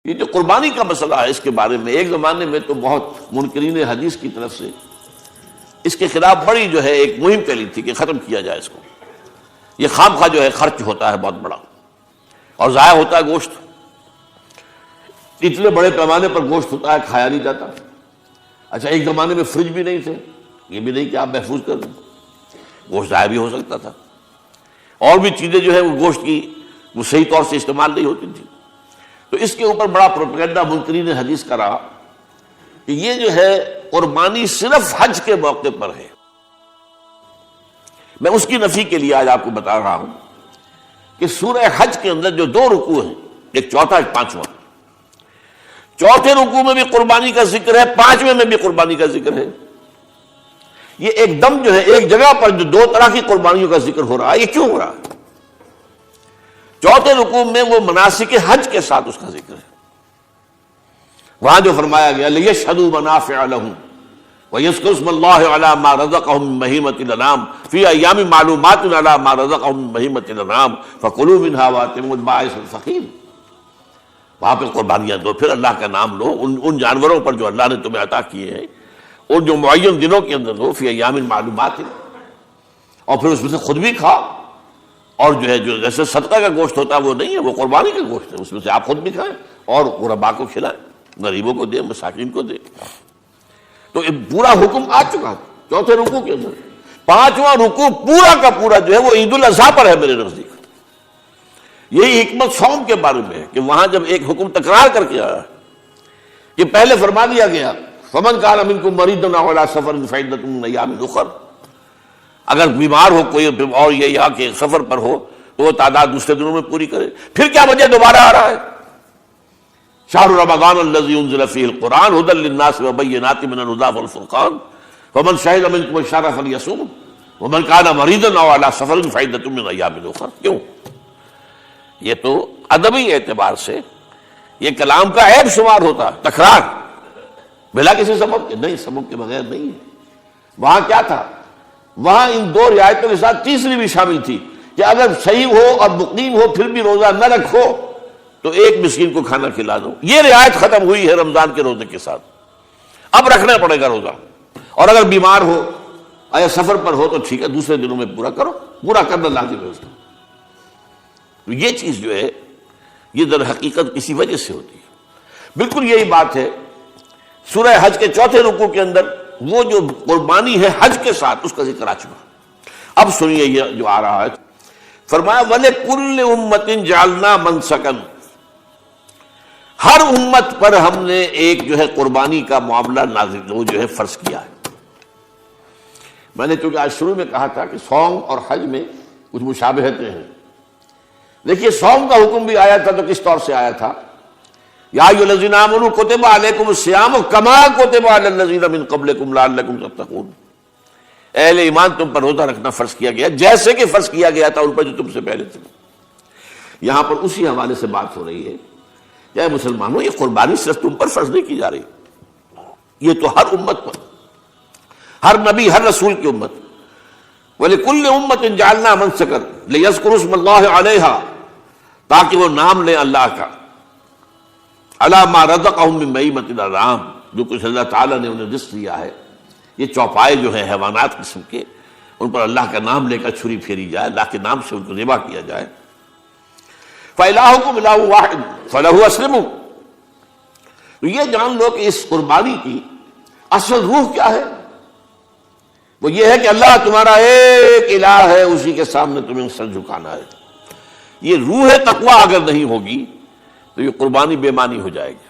یہ جو قربانی کا مسئلہ ہے، اس کے بارے میں ایک زمانے میں تو بہت منکرین حدیث کی طرف سے اس کے خلاف بڑی جو ہے ایک مہم چلی تھی کہ ختم کیا جائے اس کو. یہ خام خواہ جو ہے خرچ ہوتا ہے بہت بڑا اور ضائع ہوتا ہے گوشت. اتنے بڑے پیمانے پر گوشت ہوتا ہے، کھایا نہیں جاتا. اچھا، ایک زمانے میں فریج بھی نہیں تھے، یہ بھی نہیں کہ آپ محفوظ کر دیں، گوشت ضائع بھی ہو سکتا تھا. اور بھی چیزیں جو ہے وہ گوشت کی وہ صحیح طور سے استعمال نہیں ہوتی تھی. تو اس کے اوپر بڑا پروپیگنڈا منکرین حدیث کا رہا کہ یہ جو ہے قربانی صرف حج کے موقع پر ہے. میں اس کی نفی کے لیے آج آپ کو بتا رہا ہوں کہ سورہ حج کے اندر جو دو رکوع ہیں، ایک چوتھا ایک پانچواں، چوتھے رکوع میں بھی قربانی کا ذکر ہے، پانچویں میں بھی قربانی کا ذکر ہے. یہ ایک دم جو ہے ایک جگہ پر جو دو طرح کی قربانیوں کا ذکر ہو رہا ہے، یہ کیوں ہو رہا ہے؟ چوتھے رکوع میں وہ مناسک حج کے ساتھ اس کا ذکر ہے. وہاں جو فرمایا گیا لِيَشْهَدُوا مَنَافِعَ لَهُمْ وَيَذْكُرُوا اسْمَ اللَّهِ عَلَىٰ مَا رَزَقَهُم مِّن بَهِيمَةِ الْأَنْعَامِ فِي أَيَّامٍ مَّعْلُومَاتٍ عَلَىٰ مَا رَزَقَهُم مِّن بَهِيمَةِ الْأَنْعَامِ فَكُلُوا مِنْهَا وَأَطْعِمُوا الْبَائِسَ الْفَقِيرَ. وہاں پہ قربانیاں دو، پھر اللہ کا نام لو ان جانوروں پر جو اللہ نے تمہیں عطا کیے ہیں، اور جو معین دنوں کے اندر دو، فی ایام معلومات، اور پھر اس میں سے خود بھی کھا. اور جو ہے جو جیسے صدقہ کا گوشت ہوتا ہے وہ نہیں ہے، وہ قربانی کا گوشت ہے، اس میں سے آپ خود بھی کھائیں اور غرباء کو کھلائیں، غریبوں کو دیں، مساکین کو دیں. تو پورا حکم آ چکا ہے چوتھے رکوع کے اندر. پانچواں رکوع پورا کا پورا جو ہے وہ عید الاضحیٰ پر ہے میرے نزدیک. یہی حکمت صوم کے بارے میں ہے کہ وہاں جب ایک حکم تکرار کر کے آیا کہ پہلے فرما دیا گیا فَمَنْ كَانَ مِنْكُمْ مَرِيضًا أَوْ عَلَىٰ سَفَرٍ فَعِدَّةٌ مِّنْ أَيَّامٍ أُخَرَ، اگر بیمار ہو کوئی اور یہ یا کہ سفر پر ہو تو وہ تعداد دوسرے دنوں میں پوری کرے. پھر کیا وجہ دوبارہ آ رہا ہے؟ شہر رمضان الذی انزل فیہ القرآن ھدی للناس وبینات من الھدی والفرقان فمن شہد منکم الشہر فلیصمہ ومن کان مریضا او علی سفر فعدۃ من ایام اخر. کیوں؟ یہ تو ادبی اعتبار سے یہ کلام کا عیب شمار ہوتا ہے، تکرار بلا کسی سبب کے. نہیں، سبب کے بغیر نہیں ہے. وہاں کیا تھا؟ وہاں ان دو رعایتوں کے ساتھ تیسری بھی شامل تھی کہ اگر صحیح ہو اور مقیم ہو پھر بھی روزہ نہ رکھو تو ایک مسکین کو کھانا کھلا دو. یہ رعایت ختم ہوئی ہے رمضان کے روزے کے ساتھ. اب رکھنا پڑے گا روزہ، اور اگر بیمار ہو یا سفر پر ہو تو ٹھیک ہے، دوسرے دنوں میں پورا کرو، پورا کرنا لازم ہے اس کو. تو یہ چیز جو ہے یہ در حقیقت کسی وجہ سے ہوتی ہے. بالکل یہی بات ہے سورہ حج کے چوتھے رکوع کے اندر وہ جو قربانی ہے حج کے ساتھ اس کا ذکر آ چکا. اب سنیے یہ جو آ رہا ہے، فرمایا وَلِكُلِّ أُمَّةٍ جَعَلْنَا مَنْسَكًا، ہر امت پر ہم نے ایک جو ہے قربانی کا معاملہ نازل وہ جو ہے فرض کیا ہے. میں نے چونکہ آج شروع میں کہا تھا کہ صوم اور حج میں کچھ مشابہتیں ہیں. دیکھیے صوم کا حکم بھی آیا تھا تو کس طور سے آیا تھا؟ یا ایھا الذین آمنوا کتب علیکم الصیام کما کتب علی الذین من قبلکم لعلکم تتقون. اہل ایمان تم پر روزہ رکھنا فرض کیا گیا جیسے کہ فرض کیا گیا تھا ان پر جو تم سے پہلے تھے. یہاں پر اسی حوالے سے بات ہو رہی ہے کہ اے مسلمانوں، یہ قربانی صرف تم پر فرض نہیں کی جا رہی، یہ تو ہر امت پر، ہر نبی ہر رسول کی امت. وَلِكُلِّ أُمَّةٍ جَعَلْنَا مَنْسَكًا لِيَذْكُرُوا اسْمَ اللَّهِ عَلَيْهَا، تاکہ وہ نام لیں اللہ کا، عَلَىٰ مَا رَزَقَهُم مِّن بَهِيمَةِ الْأَنْعَامِ، جو کچھ اللہ تعالیٰ نے انہیں رزق دیا ہے. یہ چوپائے جو ہیں حیوانات قسم کے، ان پر اللہ کا نام لے کر چھری پھیری جائے، اللہ کے نام سے ان کو ذبح کیا جائے. فَإِلَٰهُكُمْ إِلَٰهٌ وَاحِدٌ فَلَهُ أَسْلِمُوا. تو یہ جان لو کہ اس قربانی کی اصل روح کیا ہے؟ وہ یہ ہے کہ اللہ تمہارا ایک الہ ہے، اسی کے سامنے تمہیں سر جھکانا ہے. یہ روح تقویٰ اگر نہیں ہوگی تو یہ قربانی بے معنی ہو جائے گی.